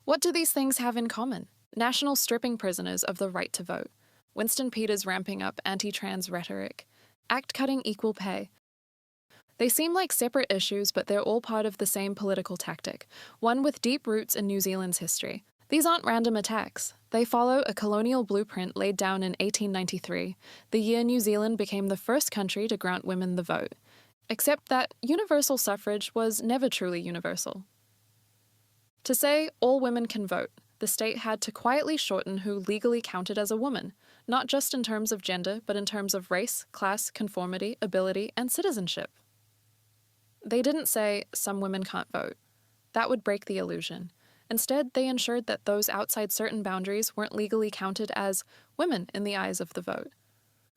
What do these things have in common? National stripping prisoners of the right to vote, Winston Peters ramping up anti-trans rhetoric, act cutting equal pay. They seem like separate issues, but they're all part of the same political tactic, one with deep roots in New Zealand's history. These aren't random attacks. They follow a colonial blueprint laid down in 1893, the year New Zealand became the first country to grant women the vote. Except that universal suffrage was never truly universal. To say all women can vote, the state had to quietly shorten who legally counted as a woman, not just in terms of gender, but in terms of race, class, conformity, ability, and citizenship. They didn't say, some women can't vote. That would break the illusion. Instead, they ensured that those outside certain boundaries weren't legally counted as women in the eyes of the vote.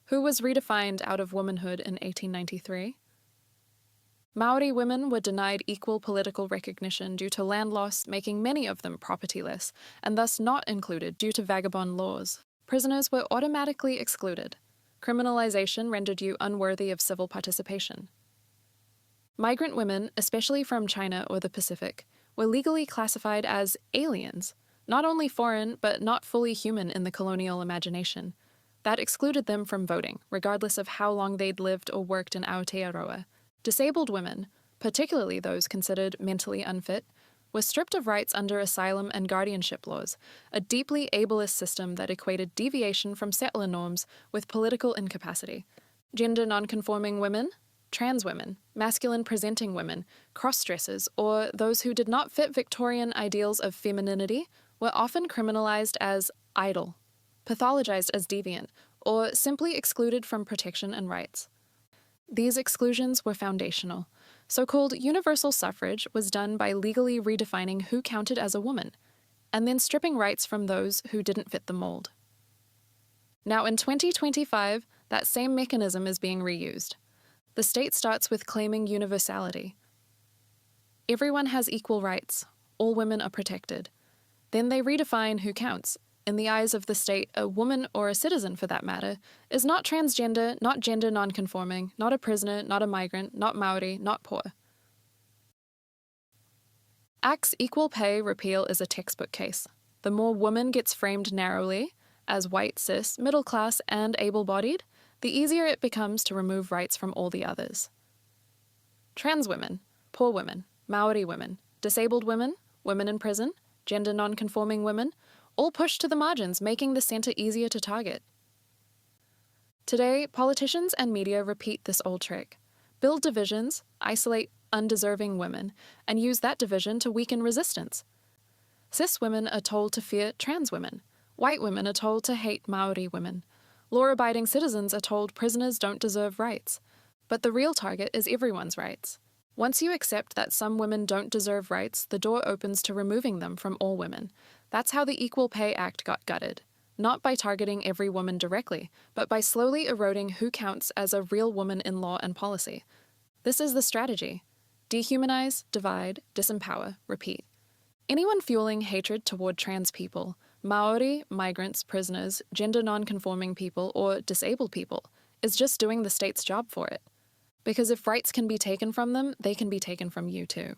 Who was redefined out of womanhood in 1893? Maori women were denied equal political recognition due to land loss, making many of them propertyless, and thus not included due to vagabond laws. Prisoners were automatically excluded. Criminalization rendered you unworthy of civil participation. Migrant women, especially from China or the Pacific, were legally classified as aliens, not only foreign, but not fully human in the colonial imagination. That excluded them from voting, regardless of how long they'd lived or worked in Aotearoa. Disabled women, particularly those considered mentally unfit, were stripped of rights under asylum and guardianship laws, a deeply ableist system that equated deviation from settler norms with political incapacity. Gender nonconforming women, trans women, masculine-presenting women, cross-dressers, or those who did not fit Victorian ideals of femininity were often criminalized as idle, pathologized as deviant, or simply excluded from protection and rights. These exclusions were foundational. So-called universal suffrage was done by legally redefining who counted as a woman, and then stripping rights from those who didn't fit the mold. Now in 2025, that same mechanism is being reused. The state starts with claiming universality. Everyone has equal rights. All women are protected. Then they redefine who counts. In the eyes of the state, a woman, or a citizen for that matter, is not transgender, not gender nonconforming, not a prisoner, not a migrant, not Maori, not poor. ACT's equal pay repeal is a textbook case. The more woman gets framed narrowly, as white, cis, middle class, and able-bodied, the easier it becomes to remove rights from all the others. Trans women, poor women, Maori women, disabled women, women in prison, gender nonconforming women, all pushed to the margins, making the centre easier to target. Today, politicians and media repeat this old trick. Build divisions, isolate undeserving women, and use that division to weaken resistance. Cis women are told to fear trans women. White women are told to hate Maori women. Law-abiding citizens are told prisoners don't deserve rights. But the real target is everyone's rights. Once you accept that some women don't deserve rights, the door opens to removing them from all women. That's how the Equal Pay Act got gutted. Not by targeting every woman directly, but by slowly eroding who counts as a real woman in law and policy. This is the strategy. Dehumanize, divide, disempower, repeat. Anyone fueling hatred toward trans people, Maori, migrants, prisoners, gender non-conforming people, or disabled people, is just doing the state's job for it. Because if rights can be taken from them, they can be taken from you too.